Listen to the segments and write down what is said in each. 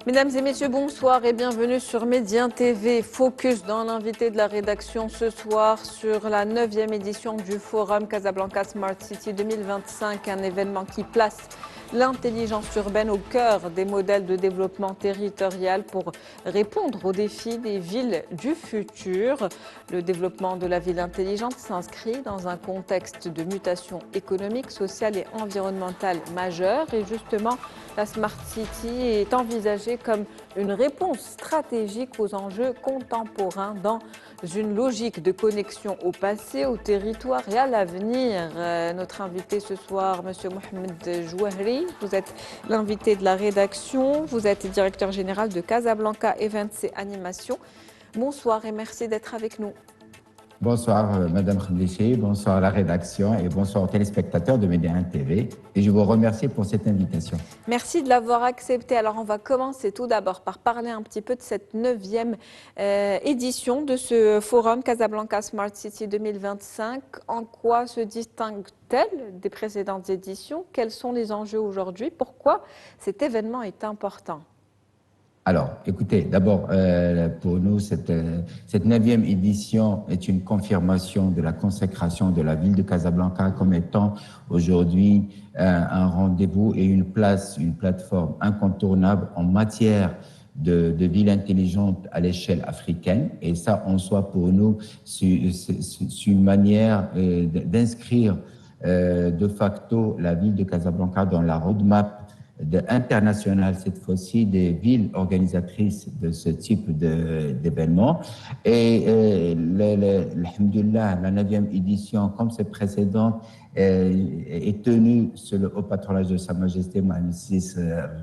Mesdames et messieurs, bonsoir et bienvenue sur Médien TV. Focus dans l'invité de la rédaction ce soir sur la 9e édition du Forum Casablanca Smart City 2025, un événement qui place l'intelligence urbaine au cœur des modèles de développement territorial pour répondre aux défis des villes du futur. Le développement de la ville intelligente s'inscrit dans un contexte de mutation économique, sociale et environnementale majeure. Et justement, la Smart City est envisagée comme une réponse stratégique aux enjeux contemporains dans une logique de connexion au passé, au territoire et à l'avenir. Notre invité ce soir, M. Mohamed Jouahri, vous êtes l'invité de la rédaction, vous êtes directeur général de Casablanca Events et Animation. Bonsoir et merci d'être avec nous. Bonsoir Madame Khdlichi, bonsoir à la rédaction et bonsoir aux téléspectateurs de Médien TV. Et je vous remercie pour cette invitation. Merci de l'avoir accepté. Alors on va commencer tout d'abord par parler un petit peu de cette 9e édition de ce forum Casablanca Smart City 2025. En quoi se distingue-t-elle des précédentes éditions? Quels sont les enjeux aujourd'hui? Pourquoi cet événement est important? Alors, écoutez, d'abord, pour nous, cette 9e édition est une confirmation de la consécration de la ville de Casablanca comme étant aujourd'hui un rendez-vous et une plateforme incontournable en matière de ville intelligente à l'échelle africaine. Et ça, en soi, pour nous, c'est une manière d'inscrire de facto la ville de Casablanca dans la roadmap internationale, cette fois-ci, des villes organisatrices de ce type d'événements. Et alhamdoulilah, la 9e édition, comme ces précédentes, est tenue sous le haut patronage de Sa Majesté Mohamed VI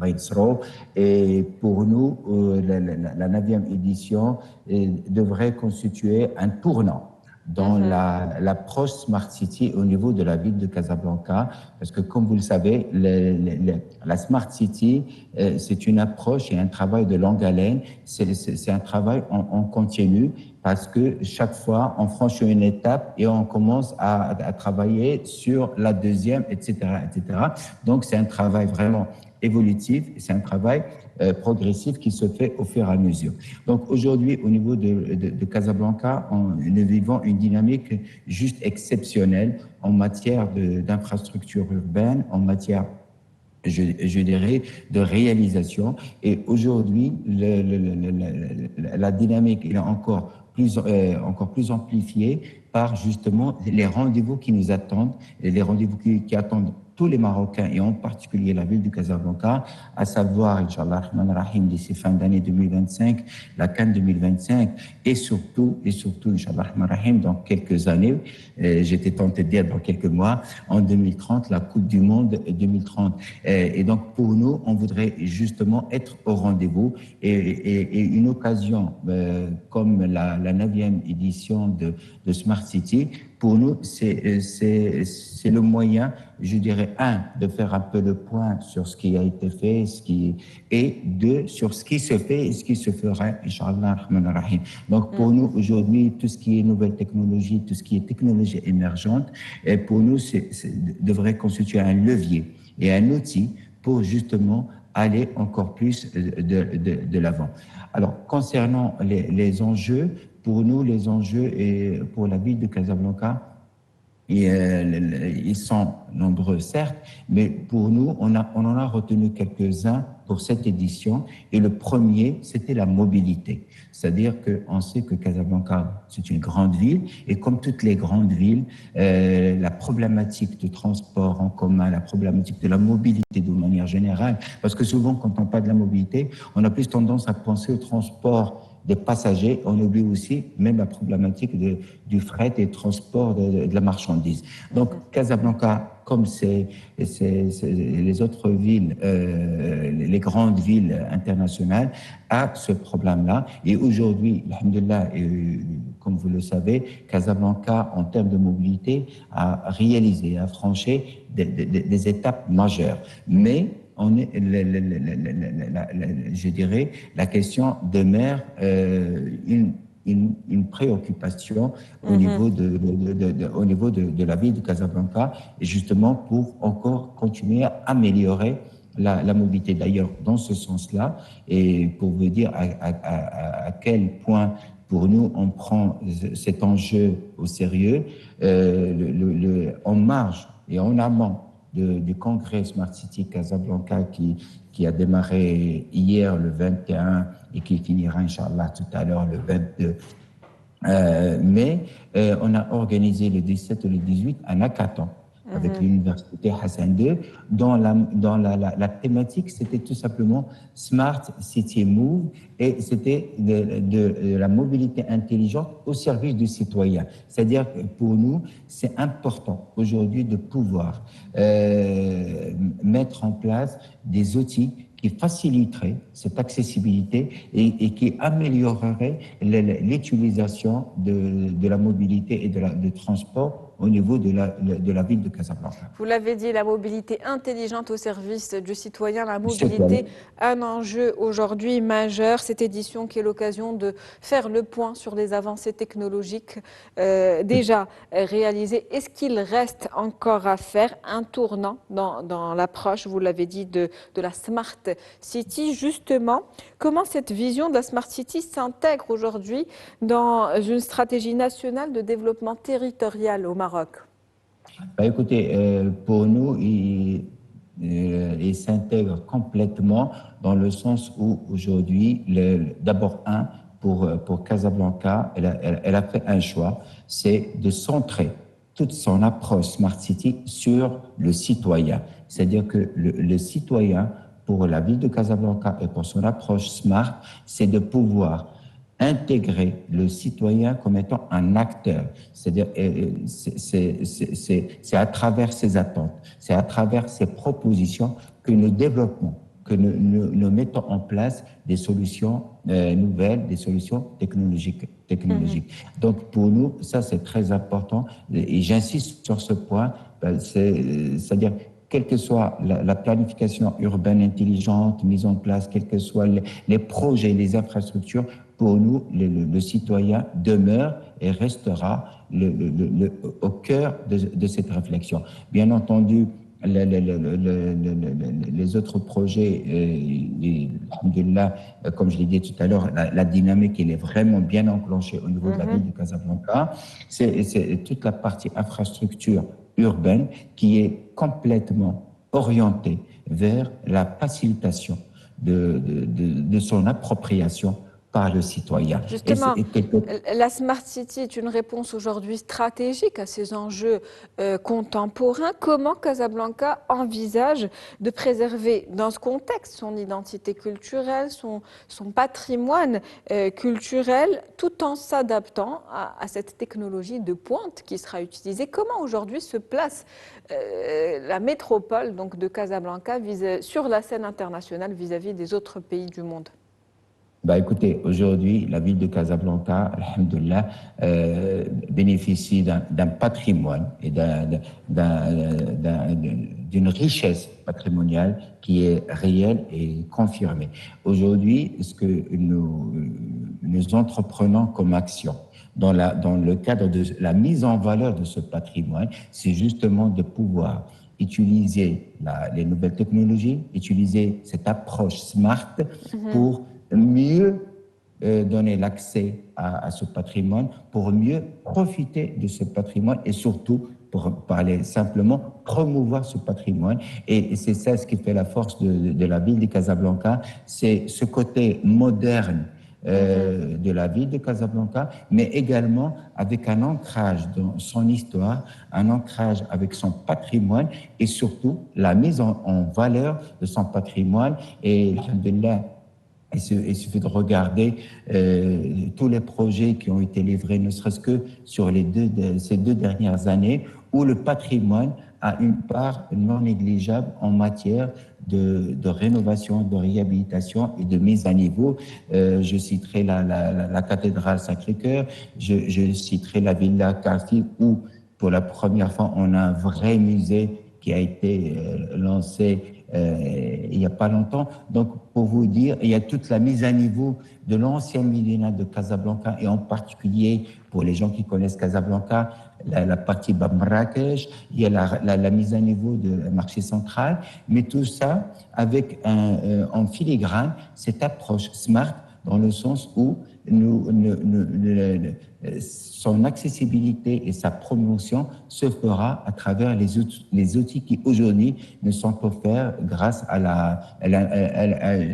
Raïdsro. Et pour nous, la 9e édition devrait constituer un tournant dans l'approche Smart City au niveau de la ville de Casablanca, parce que comme vous le savez, la Smart City, c'est une approche et un travail de longue haleine, c'est un travail en continu, parce que chaque fois, on franchit une étape et on commence à travailler sur la deuxième, etc., etc. Donc, c'est un travail vraiment évolutif, c'est un travail progressif qui se fait au fur et à mesure. Donc aujourd'hui, au niveau de Casablanca, nous vivons une dynamique juste exceptionnelle en matière d'infrastructure urbaine, en matière, je dirais, de réalisation. Et aujourd'hui, la dynamique est encore plus amplifiée par justement les rendez-vous qui nous attendent, et les rendez-vous qui attendent tous les Marocains et en particulier la ville de Casablanca, à savoir, Inch'Allah, d'ici fin d'année 2025, la CAN 2025 et surtout, Inch'Allah, dans quelques années, j'étais tenté de dire dans quelques mois, en 2030, la Coupe du Monde 2030. Et donc, pour nous, on voudrait justement être au rendez-vous et une occasion comme la 9e édition de Smart City, pour nous, c'est le moyen, je dirais, de faire un peu le point sur ce qui a été fait, et deux, sur ce qui se fait et ce qui se fera, Inch'Allah. Donc, pour nous, aujourd'hui, tout ce qui est nouvelle technologie, tout ce qui est technologie émergente, et pour nous, devrait constituer un levier et un outil pour justement aller encore plus de l'avant. Alors, concernant les enjeux, pour nous, les enjeux et pour la ville de Casablanca, ils sont nombreux, certes, mais pour nous, on en a retenu quelques-uns pour cette édition. Et le premier, c'était la mobilité. C'est-à-dire qu'on sait que Casablanca, c'est une grande ville, et comme toutes les grandes villes, la problématique du transport en commun, la problématique de la mobilité de manière générale, parce que souvent, quand on parle de la mobilité, on a plus tendance à penser au transport des passagers, on oublie aussi même la problématique du fret et du transport de la marchandise. Donc, Casablanca, comme les autres villes, les grandes villes internationales, a ce problème-là. Et aujourd'hui, alhamdoulilah, comme vous le savez, Casablanca, en termes de mobilité, a réalisé, a franchi des étapes majeures. Mais je dirais, la question demeure une préoccupation au niveau de la ville de Casablanca, et justement pour encore continuer à améliorer la mobilité. D'ailleurs, dans ce sens-là, et pour vous dire à quel point pour nous on prend cet enjeu au sérieux, en marge et en amont du congrès Smart City Casablanca qui a démarré hier le 21 et qui finira, Inch'Allah, tout à l'heure le 22 mai, on a organisé le 17 et le 18 à Nakaton avec l'université Hassan II, dont la thématique, c'était tout simplement Smart City Move, et c'était de la mobilité intelligente au service du citoyen. C'est-à-dire que pour nous, c'est important aujourd'hui de pouvoir mettre en place des outils qui faciliterait cette accessibilité et qui améliorerait l'utilisation de la mobilité et de transport au niveau de la ville de Casablanca. Vous l'avez dit, la mobilité intelligente au service du citoyen, la mobilité, un enjeu aujourd'hui majeur. Cette édition qui est l'occasion de faire le point sur les avancées technologiques déjà réalisées. Est-ce qu'il reste encore à faire un tournant dans l'approche, vous l'avez dit, de la Smart City? Justement, comment cette vision de la Smart City s'intègre aujourd'hui dans une stratégie nationale de développement territorial au Maroc? Écoutez, pour nous, il s'intègre complètement dans le sens où aujourd'hui, d'abord pour Casablanca, elle a fait un choix, c'est de centrer toute son approche Smart City sur le citoyen. C'est-à-dire que le citoyen, pour la ville de Casablanca et pour son approche Smart, c'est de pouvoir intégrer le citoyen comme étant un acteur. C'est-à-dire, c'est à travers ses attentes, c'est à travers ses propositions que nous développons, que nous mettons en place des solutions nouvelles, des solutions technologiques. Donc, pour nous, ça, c'est très important. Et j'insiste sur ce point, c'est-à-dire, quelle que soit la planification urbaine intelligente mise en place, quels que soient les projets, les infrastructures, pour nous, le citoyen demeure et restera au cœur de cette réflexion. Bien entendu, les autres projets, alhamdoulilah, comme je l'ai dit tout à l'heure, la dynamique, elle est vraiment bien enclenchée au niveau de la ville de Casablanca. C'est toute la partie infrastructure urbaine qui est complètement orientée vers la facilitation de son appropriation par le citoyen. Justement, la Smart City est une réponse aujourd'hui stratégique à ces enjeux contemporains. Comment Casablanca envisage de préserver dans ce contexte son identité culturelle, son patrimoine culturel, tout en s'adaptant à cette technologie de pointe qui sera utilisée? Comment aujourd'hui se place la métropole donc, de Casablanca sur la scène internationale vis-à-vis des autres pays du monde? Écoutez, aujourd'hui, la ville de Casablanca, alhamdoulilah, bénéficie d'un patrimoine et d'une richesse patrimoniale qui est réelle et confirmée. Aujourd'hui, ce que nous entreprenons comme action dans le cadre de la mise en valeur de ce patrimoine, c'est justement de pouvoir utiliser les nouvelles technologies, utiliser cette approche smart pour mieux donner l'accès à ce patrimoine, pour mieux profiter de ce patrimoine et surtout, pour parler simplement, promouvoir ce patrimoine. Et c'est ça ce qui fait la force de la ville de Casablanca, c'est ce côté moderne de la ville de Casablanca, mais également avec un ancrage dans son histoire, un ancrage avec son patrimoine et surtout la mise en valeur de son patrimoine. Et alhamdoulilah, il suffit de regarder tous les projets qui ont été livrés, ne serait-ce que sur ces 2 dernières années, où le patrimoine a une part non négligeable en matière de rénovation, de réhabilitation et de mise à niveau. Je citerai la cathédrale Sacré-Cœur, je citerai la Villa Cartier, où pour la première fois, on a un vrai musée qui a été lancé il n'y a pas longtemps. Donc, pour vous dire, il y a toute la mise à niveau de l'ancienne Médina de Casablanca et en particulier pour les gens qui connaissent Casablanca, la partie Bab Marrakech, il y a la mise à niveau du marché central, mais tout ça avec en filigrane cette approche smart dans le sens où son accessibilité et sa promotion se fera à travers les outils qui aujourd'hui nous sont offerts grâce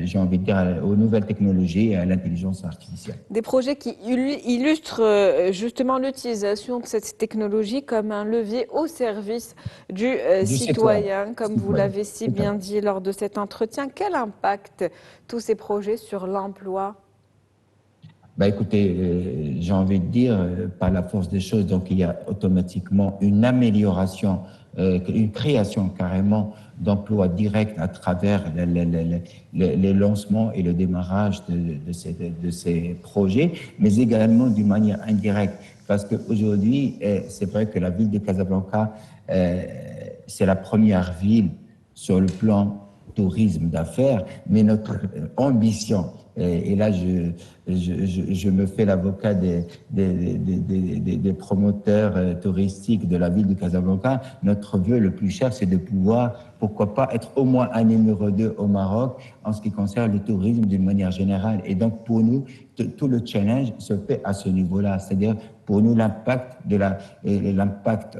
j'ai envie de dire, aux nouvelles technologies et à l'intelligence artificielle. Des projets qui illustrent justement l'utilisation de cette technologie comme un levier au service du citoyen, comme vous l'avez si bien dit lors de cet entretien. Quel impact tous ces projets sur l'emploi? Écoutez, j'ai envie de dire, par la force des choses, donc il y a automatiquement une amélioration, une création carrément d'emplois directs à travers les lancements et le démarrage de ces projets, mais également d'une manière indirecte, parce qu'aujourd'hui, c'est vrai que la ville de Casablanca, c'est la première ville sur le plan tourisme d'affaires, mais notre ambition, et là je me fais l'avocat des promoteurs touristiques de la ville de Casablanca, notre vœu le plus cher, c'est de pouvoir, pourquoi pas, être au moins un numéro 2 au Maroc en ce qui concerne le tourisme d'une manière générale. Et donc pour nous, tout le challenge se fait à ce niveau-là, c'est-à-dire pour nous l'impact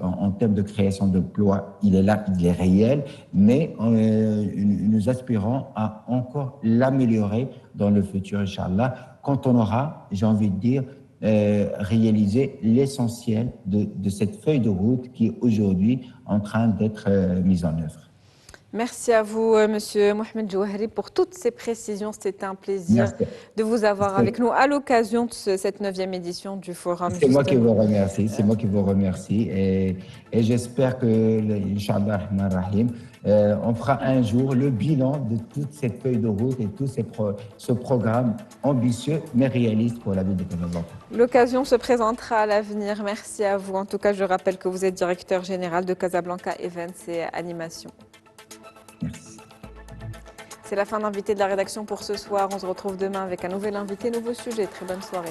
en termes de création d'emplois, il est là, il est réel, mais nous aspirons à encore l'améliorer dans le futur, Inch'Allah, quand on aura, j'ai envie de dire, réalisé l'essentiel de cette feuille de route qui est aujourd'hui en train d'être mise en œuvre. Merci à vous, Monsieur Mohamed Jouahri, pour toutes ces précisions. C'était un plaisir de vous avoir avec nous à l'occasion de cette 9e édition du Forum. C'est moi qui vous remercie, c'est moi qui vous remercie et j'espère que, Inch'Allah, on fera un jour le bilan de toute cette feuille de route et tout ce programme ambitieux mais réaliste pour la ville de Casablanca. L'occasion se présentera à l'avenir. Merci à vous. En tout cas, je rappelle que vous êtes directeur général de Casablanca Events et Animation. Merci. C'est la fin d'invité de la rédaction pour ce soir. On se retrouve demain avec un nouvel invité, nouveau sujet. Très bonne soirée.